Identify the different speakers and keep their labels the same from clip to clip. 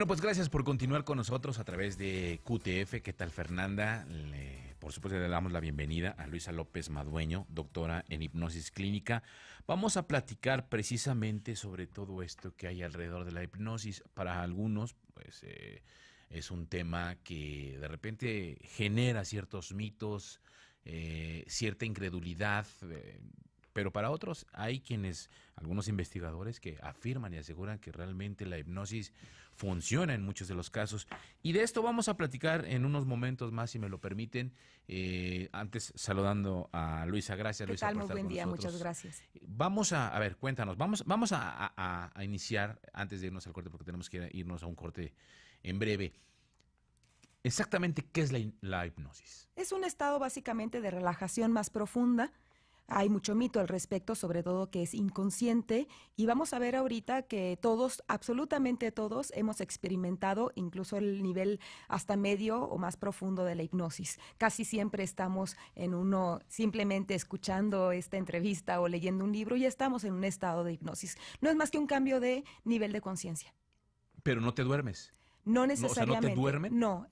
Speaker 1: Bueno, pues gracias por continuar con nosotros a través de QTF. ¿Qué tal, Fernanda? Por supuesto, le damos la bienvenida a Luisa López Madueño, doctora en hipnosis clínica. Vamos a platicar precisamente sobre todo esto que hay alrededor de la hipnosis. Para algunos, pues, es un tema que de repente genera ciertos mitos, cierta incredulidad. Pero para otros hay algunos investigadores que afirman y aseguran que realmente la hipnosis funciona en muchos de los casos. Y de esto vamos a platicar en unos momentos más, si me lo permiten. Antes saludando a Luisa. Gracias, Luisa,
Speaker 2: ¿Qué tal?
Speaker 1: por
Speaker 2: Muy
Speaker 1: estar
Speaker 2: buen
Speaker 1: con
Speaker 2: día,
Speaker 1: nosotros.
Speaker 2: muchas gracias.
Speaker 1: Vamos a ver, cuéntanos. Vamos a iniciar, antes de irnos al corte, porque tenemos que irnos a un corte en breve. Exactamente, ¿qué es la hipnosis?
Speaker 2: Es un estado básicamente de relajación más profunda. Hay mucho mito al respecto, sobre todo que es inconsciente, y vamos a ver ahorita que todos, absolutamente todos, hemos experimentado incluso el nivel hasta medio o más profundo de la hipnosis. Casi siempre estamos en uno, simplemente escuchando esta entrevista o leyendo un libro y estamos en un estado de hipnosis. No es más que un cambio de nivel de conciencia.
Speaker 1: Pero no te duermes.
Speaker 2: No
Speaker 1: No, o sea, ¿no te
Speaker 2: necesariamente,
Speaker 1: duermen?
Speaker 2: no.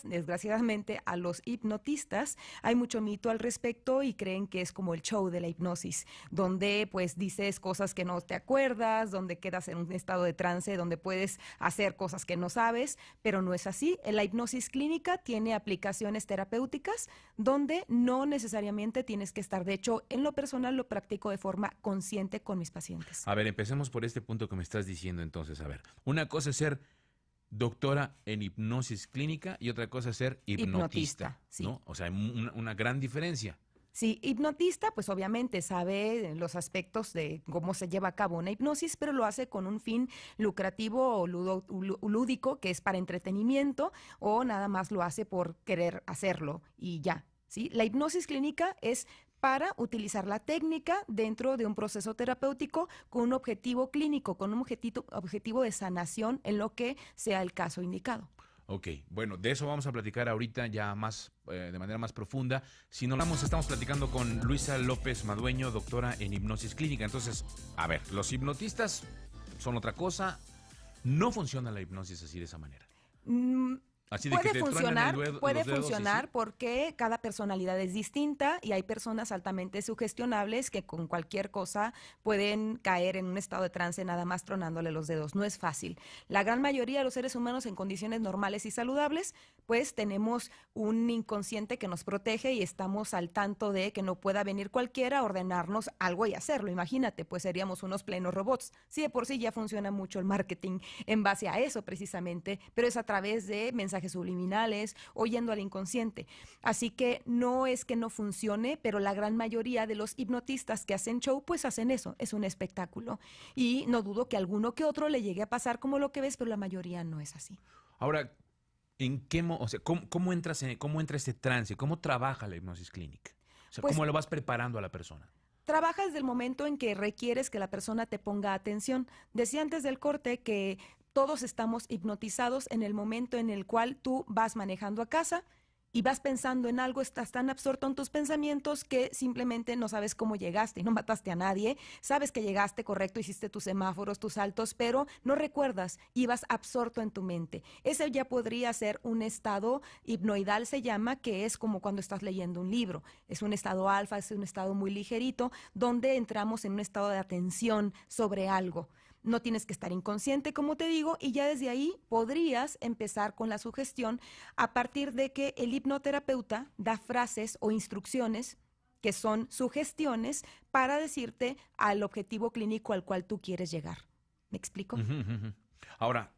Speaker 2: Desgraciadamente, a los hipnotistas hay mucho mito al respecto y creen que es como el show de la hipnosis, donde pues dices cosas que no te acuerdas, donde quedas en un estado de trance, donde puedes hacer cosas que no sabes, pero no es así. La hipnosis clínica tiene aplicaciones terapéuticas donde no necesariamente tienes que estar. De hecho, en lo personal lo practico de forma consciente con mis pacientes.
Speaker 1: A ver, empecemos por este punto que me estás diciendo entonces. A ver, una cosa es ser doctora en hipnosis clínica y otra cosa es ser hipnotista,
Speaker 2: Sí.
Speaker 1: ¿no? O sea, hay una gran diferencia.
Speaker 2: Sí, hipnotista, pues obviamente sabe los aspectos de cómo se lleva a cabo una hipnosis, pero lo hace con un fin lucrativo o lúdico, que es para entretenimiento, o nada más lo hace por querer hacerlo y ya, ¿sí? La hipnosis clínica es para utilizar la técnica dentro de un proceso terapéutico con un objetivo clínico, con un objetivo de sanación en lo que sea el caso indicado.
Speaker 1: Ok, bueno, de eso vamos a platicar ahorita ya más, de manera más profunda. Si no estamos platicando con Luisa López Madueño, doctora en hipnosis clínica. Entonces, a ver, los hipnotistas son otra cosa. No funciona la hipnosis así de esa manera. Así de que te truenan los
Speaker 2: Puede
Speaker 1: dedos
Speaker 2: funcionar
Speaker 1: y sí.
Speaker 2: porque cada personalidad es distinta y hay personas altamente sugestionables que con cualquier cosa pueden caer en un estado de trance nada más tronándole los dedos. No es fácil. La gran mayoría de los seres humanos en condiciones normales y saludables, pues tenemos un inconsciente que nos protege y estamos al tanto de que no pueda venir cualquiera a ordenarnos algo y hacerlo. Imagínate, pues seríamos unos plenos robots. Sí, de por sí ya funciona mucho el marketing en base a eso precisamente, pero es a través de mensajes subliminales, oyendo al inconsciente. Así que no es que no funcione, pero la gran mayoría de los hipnotistas que hacen show, pues hacen eso, es un espectáculo. Y no dudo que alguno que otro le llegue a pasar como lo que ves, pero la mayoría no es así.
Speaker 1: Ahora, o sea, ¿cómo entra ese trance? ¿Cómo trabaja la hipnosis clínica? O sea,
Speaker 2: Pues
Speaker 1: ¿cómo lo vas preparando a la persona?
Speaker 2: trabaja desde el momento en que requieres que la persona te ponga atención. Decía antes del corte que todos estamos hipnotizados en el momento en el cual tú vas manejando a casa y vas pensando en algo, estás tan absorto en tus pensamientos que simplemente no sabes cómo llegaste y no mataste a nadie, sabes que llegaste correcto, hiciste tus semáforos, tus saltos, pero no recuerdas, ibas absorto en tu mente. Ese ya podría ser un estado hipnoidal, se llama, que es como cuando estás leyendo un libro. Es un estado alfa, es un estado muy ligerito, donde entramos en un estado de atención sobre algo. No tienes que estar inconsciente, como te digo, y ya desde ahí podrías empezar con la sugestión a partir de que el hipnoterapeuta da frases o instrucciones que son sugestiones para decirte al objetivo clínico al cual tú quieres llegar. ¿Me explico?
Speaker 1: Ujú, ujú, ujú. Ahora,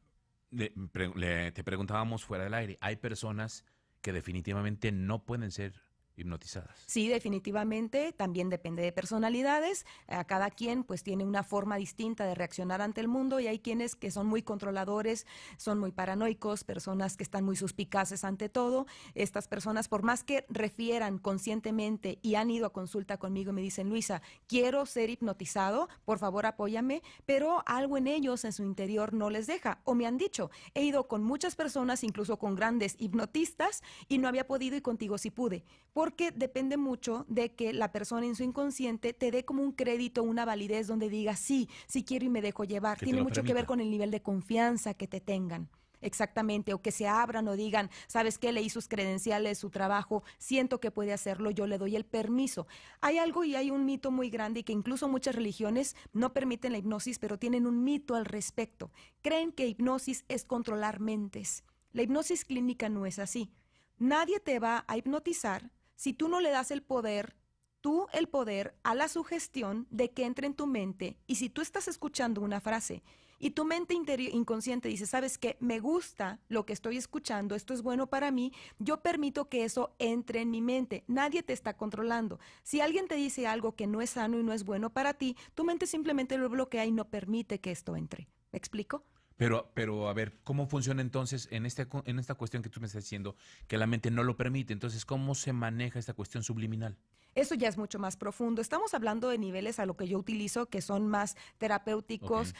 Speaker 1: te preguntábamos fuera del aire, hay personas que definitivamente no pueden ser hipnotizadas.
Speaker 2: Sí, definitivamente, también depende de personalidades. A cada quien pues tiene una forma distinta de reaccionar ante el mundo y hay quienes que son muy controladores, son muy paranoicos, personas que están muy suspicaces ante todo. Estas personas, por más que refieran conscientemente y han ido a consulta conmigo y me dicen, Luisa, quiero ser hipnotizado, por favor apóyame, pero algo en ellos, en su interior, no les deja. O me han dicho, he ido con muchas personas, incluso con grandes hipnotistas, y no había podido y contigo sí pude. porque depende mucho de que la persona en su inconsciente te dé como un crédito, una validez donde diga, sí, sí quiero y me dejo llevar.
Speaker 1: Que te
Speaker 2: Tiene
Speaker 1: lo
Speaker 2: mucho que ver
Speaker 1: permita.
Speaker 2: con el nivel de confianza que te tengan. Exactamente, o que se abran o digan, ¿sabes qué? Leí sus credenciales, su trabajo, siento que puede hacerlo, yo le doy el permiso. Hay algo y hay un mito muy grande y que incluso muchas religiones no permiten la hipnosis, pero tienen un mito al respecto. Creen que hipnosis es controlar mentes. La hipnosis clínica no es así. Nadie te va a hipnotizar si tú no le das el poder, tú el poder a la sugestión de que entre en tu mente. Y si tú estás escuchando una frase y tu mente inconsciente dice, ¿sabes qué? Me gusta lo que estoy escuchando, esto es bueno para mí, yo permito que eso entre en mi mente. Nadie te está controlando. Si alguien te dice algo que no es sano y no es bueno para ti, tu mente simplemente lo bloquea y no permite que esto entre. ¿Me explico?
Speaker 1: Pero a ver, ¿cómo funciona entonces en esta cuestión que tú me estás diciendo que la mente no lo permite? Entonces, ¿cómo se maneja esta cuestión subliminal?
Speaker 2: Eso ya es mucho más profundo. Estamos hablando de niveles a lo que yo utilizo que son más
Speaker 1: Ok.
Speaker 2: terapéuticos.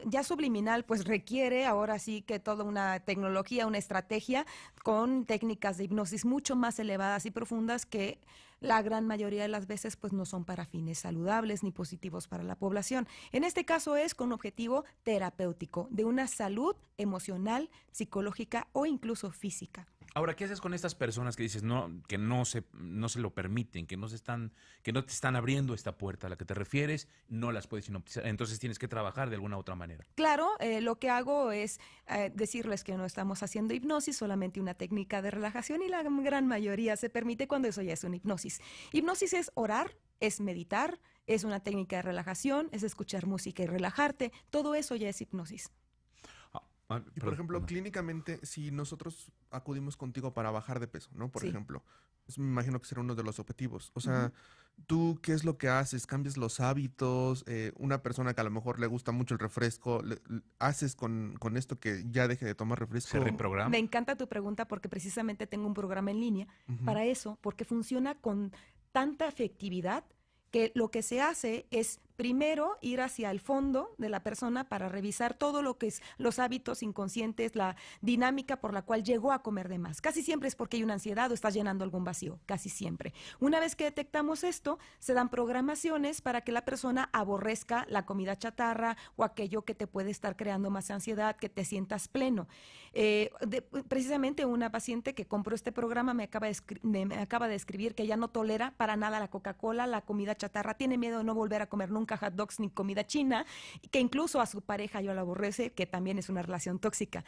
Speaker 2: Ya subliminal, pues requiere ahora sí que toda una tecnología, una estrategia con técnicas de hipnosis mucho más elevadas y profundas que la gran mayoría de las veces pues no son para fines saludables ni positivos para la población. En este caso es con objetivo terapéutico, de una salud emocional, psicológica o incluso física.
Speaker 1: Ahora, ¿qué haces con estas personas que dices que no se lo permiten, que no te están abriendo esta puerta a la que te refieres, no las puedes hipnotizar? Entonces tienes que trabajar de alguna otra manera.
Speaker 2: Claro, lo que hago es decirles que no estamos haciendo hipnosis, solamente una técnica de relajación y la gran mayoría se permite cuando eso ya es una hipnosis. Hipnosis es orar, es meditar, es una técnica de relajación, es escuchar música y relajarte, todo eso ya es hipnosis.
Speaker 3: Y por ejemplo,
Speaker 1: Perdón.
Speaker 3: clínicamente, si nosotros acudimos contigo para bajar de peso, ¿no? Por
Speaker 2: Sí.
Speaker 3: ejemplo, me imagino que será uno de los objetivos. O
Speaker 2: Ujú.
Speaker 3: sea, ¿tú qué es lo que haces? ¿Cambias los hábitos? Una persona que a lo mejor le gusta mucho el refresco, ¿haces con esto que ya deje de tomar
Speaker 1: ¿Se
Speaker 3: refresco?
Speaker 2: Me
Speaker 1: reprograma?
Speaker 2: encanta tu pregunta porque precisamente tengo un programa en línea
Speaker 3: Ujú.
Speaker 2: para eso, porque funciona con tanta efectividad que lo que se hace es primero ir hacia el fondo de la persona para revisar todo lo que es los hábitos inconscientes, la dinámica por la cual llegó a comer de más. Casi siempre es porque hay una ansiedad o estás llenando algún vacío, casi siempre. Una vez que detectamos esto, se dan programaciones para que la persona aborrezca la comida chatarra o aquello que te puede estar creando más ansiedad, que te sientas pleno. Precisamente una paciente que compró este programa me acaba de escribir que ya no tolera para nada la Coca-Cola, la comida chatarra, tiene miedo de no volver a comer nunca hot dogs ni comida china, y que incluso a su pareja yo la aborrece, que también es una relación tóxica.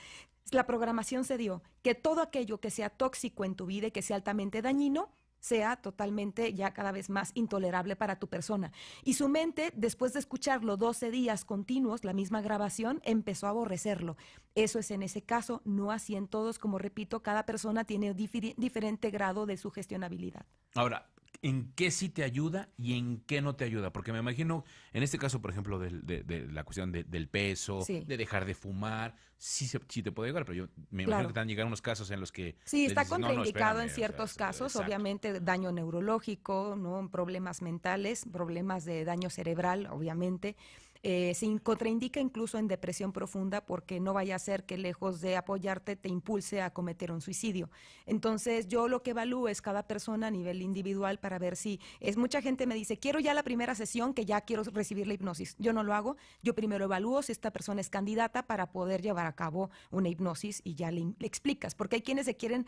Speaker 2: La programación se dio que todo aquello que sea tóxico en tu vida y que sea altamente dañino, sea totalmente ya cada vez más intolerable para tu persona. Y su mente, después de escucharlo 12 días continuos, la misma grabación, empezó a aborrecerlo. Eso es en ese caso, no así en todos, como repito, cada persona tiene diferente grado de sugestionabilidad.
Speaker 1: Ahora, ¿en qué sí te ayuda y en qué no te ayuda? Porque me imagino, en este caso, por ejemplo, de la cuestión del peso,
Speaker 2: Sí,
Speaker 1: de dejar de fumar, sí te puede ayudar, pero yo me imagino que
Speaker 2: claro.
Speaker 1: te han llegado unos casos en los que
Speaker 2: Sí,
Speaker 1: les
Speaker 2: está
Speaker 1: dices, no,
Speaker 2: contraindicado en
Speaker 1: espérame, o sea,
Speaker 2: ciertos casos,
Speaker 1: exacto.
Speaker 2: obviamente daño neurológico, ¿no? Problemas mentales, problemas de daño cerebral, obviamente. Se contraindica incluso en depresión profunda porque no vaya a ser que lejos de apoyarte te impulse a cometer un suicidio. Entonces yo lo que evalúo es cada persona a nivel individual para ver si es mucha gente me dice, quiero ya la primera sesión que ya quiero recibir la hipnosis. Yo no lo hago, yo primero evalúo si esta persona es candidata para poder llevar a cabo una hipnosis y ya le explicas, porque hay quienes creen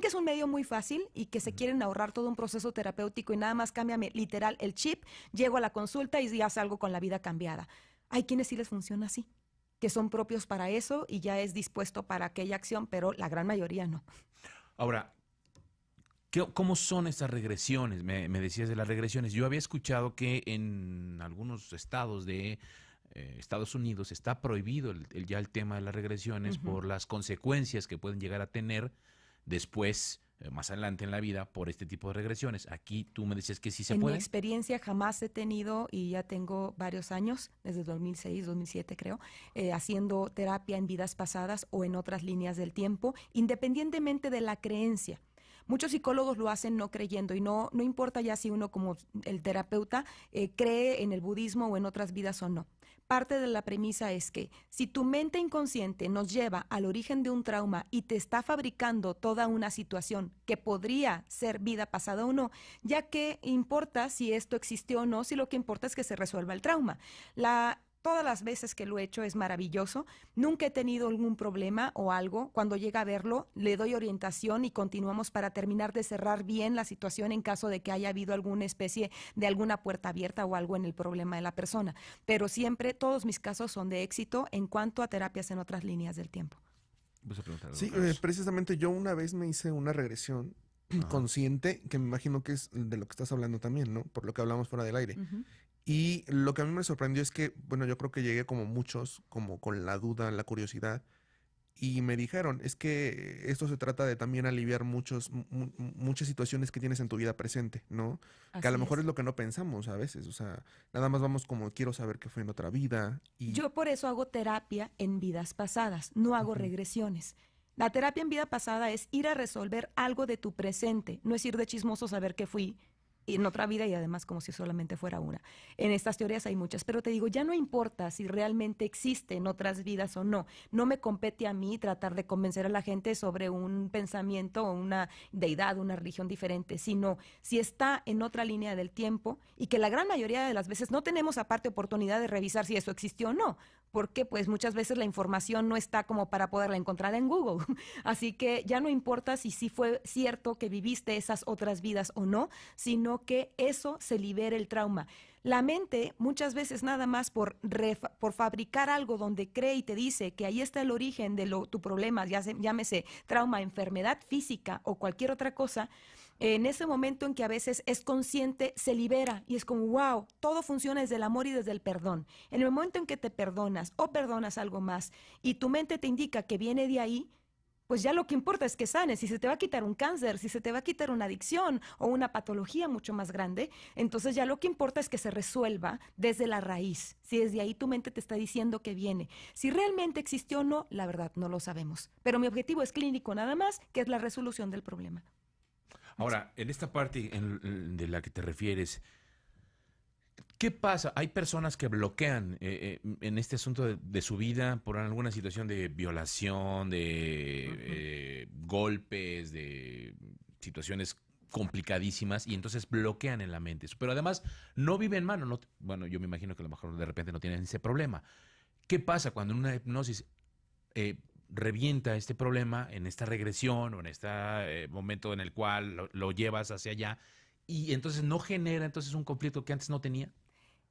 Speaker 2: que es un medio muy fácil y que se
Speaker 1: Ujú.
Speaker 2: quieren ahorrar todo un proceso terapéutico y nada más cámbiame literal el chip, llego a la consulta y ya salgo con la vida cambiada. Hay quienes sí les funciona así, que son propios para eso y ya es dispuesto para aquella acción, pero la gran mayoría no.
Speaker 1: Ahora, ¿cómo son estas regresiones? Me decías de las regresiones. Yo había escuchado que en algunos estados de Estados Unidos está prohibido ya el tema de las regresiones
Speaker 2: Ujú.
Speaker 1: por las consecuencias que pueden llegar a tener después, más adelante en la vida, por este tipo de regresiones. Aquí tú me decías que sí se
Speaker 2: En mi
Speaker 1: puede.
Speaker 2: experiencia jamás he tenido, y ya tengo varios años, desde 2006, 2007 creo, haciendo terapia en vidas pasadas o en otras líneas del tiempo, independientemente de la creencia. Muchos psicólogos lo hacen no creyendo y no importa ya si uno como el terapeuta cree en el budismo o en otras vidas o no. parte de la premisa es que si tu mente inconsciente nos lleva al origen de un trauma y te está fabricando toda una situación que podría ser vida pasada o no, ya que importa si esto existió o no, si lo que importa es que se resuelva el trauma. Todas las veces que lo he hecho es maravilloso. Nunca he tenido algún problema o algo. Cuando llega a verlo, le doy orientación y continuamos para terminar de cerrar bien la situación en caso de que haya habido alguna especie de alguna puerta abierta o algo en el problema de la persona. Pero siempre todos mis casos son de éxito en cuanto a terapias en otras líneas del tiempo.
Speaker 1: ¿Vas a preguntar algo,
Speaker 3: Sí,
Speaker 1: Carlos?
Speaker 3: precisamente yo una vez me hice una regresión
Speaker 1: Ajá.
Speaker 3: consciente, que me imagino que es de lo que estás hablando también, ¿no? Por lo que hablamos fuera del aire.
Speaker 2: Ujú.
Speaker 3: Y lo que a mí me sorprendió es que, bueno, yo creo que llegué como muchos, como con la duda, la curiosidad, y me dijeron, es que esto se trata de también aliviar muchas situaciones que tienes en tu vida presente, ¿no? Que a lo
Speaker 2: Así
Speaker 3: mejor
Speaker 2: es.
Speaker 3: es lo que no pensamos a veces, o sea, nada más vamos como quiero saber qué fue en otra vida, y
Speaker 2: Yo por eso hago terapia en vidas pasadas, no hago
Speaker 3: ujú,
Speaker 2: regresiones. La terapia en vida pasada es ir a resolver algo de tu presente, no es ir de chismoso a saber qué fui en otra vida y además como si solamente fuera una. En estas teorías hay muchas, pero te digo, ya no importa si realmente existen otras vidas o no. No me compete a mí tratar de convencer a la gente sobre un pensamiento o una deidad, una religión diferente, sino si está en otra línea del tiempo y que la gran mayoría de las veces no tenemos aparte oportunidad de revisar si eso existió o no, porque pues muchas veces la información no está como para poderla encontrar en Google. Así que ya no importa si sí fue cierto que viviste esas otras vidas o no, sino que eso se libere el trauma. La mente muchas veces nada más por fabricar algo donde cree y te dice que ahí está el origen de tu problema, llámese trauma, enfermedad física o cualquier otra cosa, en ese momento en que a veces es consciente, se libera y es como, wow, todo funciona desde el amor y desde el perdón. En el momento en que te perdonas o perdonas algo más y tu mente te indica que viene de ahí, pues ya lo que importa es que sanes. Si se te va a quitar un cáncer, si se te va a quitar una adicción o una patología mucho más grande, entonces ya lo que importa es que se resuelva desde la raíz. Si desde ahí tu mente te está diciendo que viene. Si realmente existió o no, la verdad, no lo sabemos. Pero mi objetivo es clínico nada más, que es la resolución del problema.
Speaker 1: Ahora, en esta parte de la que te refieres, ¿qué pasa? Hay personas que bloquean en este asunto de su vida por alguna situación de violación, de
Speaker 3: ujú.
Speaker 1: golpes, de situaciones complicadísimas y entonces bloquean en la mente. Pero además no viven mal. No, bueno, yo me imagino que a lo mejor de repente no tienen ese problema. ¿Qué pasa cuando en una hipnosis revienta este problema, en esta regresión o en este momento en el cual lo llevas hacia allá y entonces no genera entonces un conflicto que antes no tenía?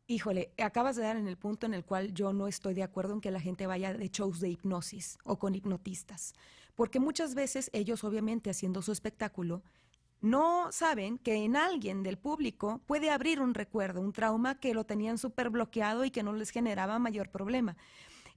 Speaker 2: Híjole, acabas de dar en el punto en el cual yo no estoy de acuerdo en que la gente vaya de shows de hipnosis o con hipnotistas, porque muchas veces ellos obviamente haciendo su espectáculo no saben que en alguien del público puede abrir un recuerdo, un trauma que lo tenían súper bloqueado y que no les generaba mayor problema.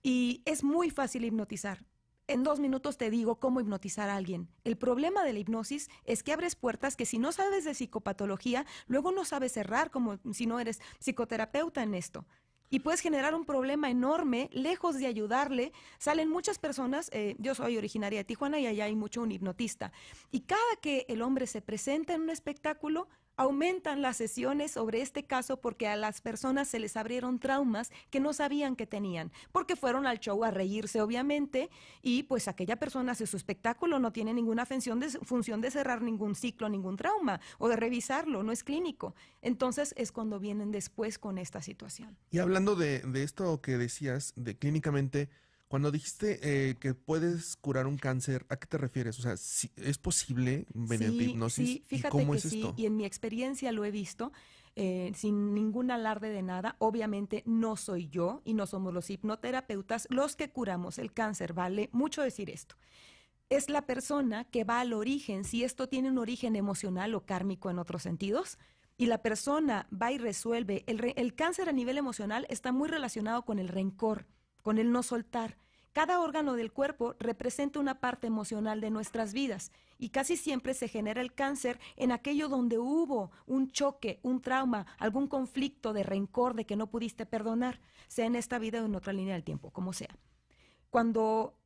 Speaker 2: Y es muy fácil hipnotizar. En 2 minutos te digo cómo hipnotizar a alguien. El problema de la hipnosis es que abres puertas que si no sabes de psicopatología, luego no sabes cerrar como si no eres psicoterapeuta en esto. Y puedes generar un problema enorme, lejos de ayudarle. Salen muchas personas, yo soy originaria de Tijuana y allá hay mucho un hipnotista. Y cada que el hombre se presenta en un espectáculo, aumentan las sesiones sobre este caso porque a las personas se les abrieron traumas que no sabían que tenían, porque fueron al show a reírse obviamente y pues aquella persona hace su espectáculo, no tiene ninguna función de cerrar ningún ciclo, ningún trauma o de revisarlo, no es clínico. Entonces es cuando vienen después con esta situación.
Speaker 3: Y hablando de esto que decías, de clínicamente, cuando dijiste que puedes curar un cáncer, ¿a qué te refieres? O sea, ¿es posible mediante
Speaker 2: Sí,
Speaker 3: hipnosis?
Speaker 2: sí,
Speaker 3: ¿Y
Speaker 2: fíjate
Speaker 3: cómo
Speaker 2: que
Speaker 3: es
Speaker 2: sí,
Speaker 3: esto?
Speaker 2: y en mi experiencia lo he visto, sin ningún alarde de nada. Obviamente no soy yo y no somos los hipnoterapeutas los que curamos el cáncer, vale mucho decir esto. Es la persona que va al origen, si esto tiene un origen emocional o kármico en otros sentidos, y la persona va y resuelve. El cáncer a nivel emocional está muy relacionado con el rencor, con el no soltar. Cada órgano del cuerpo representa una parte emocional de nuestras vidas y casi siempre se genera el cáncer en aquello donde hubo un choque, un trauma, algún conflicto de rencor de que no pudiste perdonar, sea en esta vida o en otra línea del tiempo, como sea. Cuando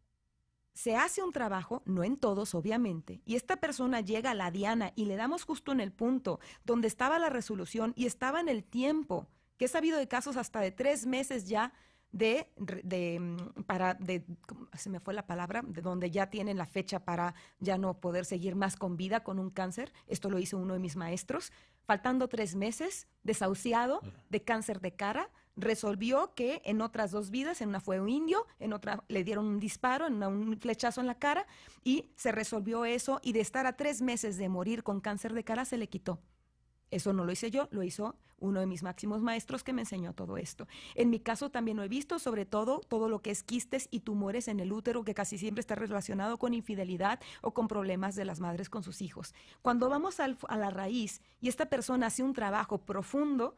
Speaker 2: se hace un trabajo, no en todos obviamente, y esta persona llega a la diana y le damos justo en el punto donde estaba la resolución y estaba en el tiempo, que he sabido de casos hasta de 3 meses ya se me fue la palabra, de donde ya tienen la fecha para ya no poder seguir más con vida con un cáncer. Esto lo hizo uno de mis maestros. Faltando 3 meses, desahuciado de cáncer de cara, resolvió que en otras 2 vidas, en una fue un indio, en otra le dieron un disparo, en una un flechazo en la cara, y se resolvió eso, y de estar a 3 meses de morir con cáncer de cara se le quitó. Eso no lo hice yo, lo hizo uno de mis máximos maestros que me enseñó todo esto. En mi caso también lo he visto, sobre todo lo que es quistes y tumores en el útero, que casi siempre está relacionado con infidelidad o con problemas de las madres con sus hijos. Cuando vamos a la raíz y esta persona hace un trabajo profundo,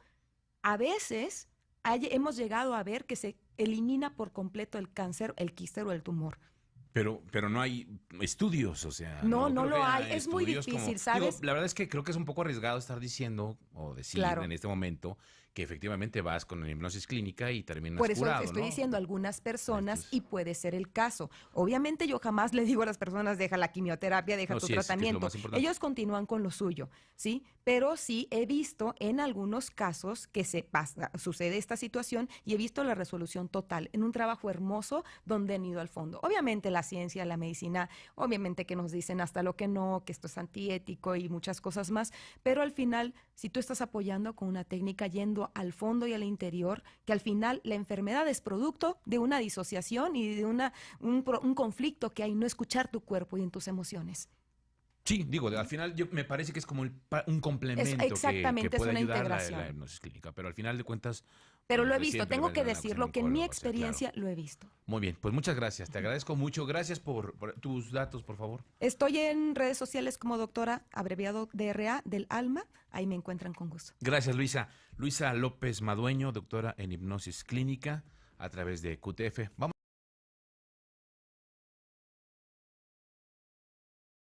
Speaker 2: a veces hemos llegado a ver que se elimina por completo el cáncer, el quiste o el tumor.
Speaker 1: Pero no hay estudios, o sea.
Speaker 2: No
Speaker 1: creo
Speaker 2: lo
Speaker 1: que haya
Speaker 2: hay, es muy
Speaker 1: estudios
Speaker 2: difícil, ¿sabes?
Speaker 1: La verdad es que creo que es un poco arriesgado estar diciendo o decir
Speaker 2: Claro.
Speaker 1: en este momento que efectivamente vas con la hipnosis clínica y terminas
Speaker 2: Por eso
Speaker 1: curado,
Speaker 2: te estoy
Speaker 1: ¿no?
Speaker 2: diciendo algunas personas
Speaker 1: Entonces-
Speaker 2: y puede ser el caso. Obviamente yo jamás le digo a las personas, deja la quimioterapia, deja
Speaker 1: No,
Speaker 2: tu
Speaker 1: sí, es que es lo
Speaker 2: tratamiento.
Speaker 1: más importante.
Speaker 2: Ellos continúan con lo suyo, ¿sí? Pero sí he visto en algunos casos que sucede esta situación y he visto la resolución total en un trabajo hermoso donde han ido al fondo. Obviamente la ciencia, la medicina, obviamente que nos dicen hasta lo que no, que esto es antiético y muchas cosas más, pero al final, si tú estás apoyando con una técnica yendo al fondo y al interior, que al final la enfermedad es producto de una disociación y de un conflicto que hay, no escuchar tu cuerpo y en tus emociones.
Speaker 1: Sí, digo, al final me parece que es como un complemento
Speaker 2: exactamente,
Speaker 1: que
Speaker 2: es
Speaker 1: puede
Speaker 2: una
Speaker 1: ayudar
Speaker 2: integración.
Speaker 1: la hipnosis clínica, pero al final de cuentas.
Speaker 2: Pero
Speaker 1: bueno,
Speaker 2: lo he
Speaker 1: pues
Speaker 2: visto,
Speaker 1: siempre
Speaker 2: tengo
Speaker 1: vale
Speaker 2: que
Speaker 1: la pena
Speaker 2: decirlo,
Speaker 1: un
Speaker 2: que en mi
Speaker 1: oncólogo, o sea, claro.
Speaker 2: experiencia lo he visto.
Speaker 1: Muy bien, pues muchas gracias, te agradezco mucho. Gracias por tus datos, por favor.
Speaker 2: Estoy en redes sociales como doctora, abreviado DRA, del alma, ahí me encuentran con gusto.
Speaker 1: Gracias, Luisa. Luisa López Madueño, doctora en hipnosis clínica a través de QTF. Vamos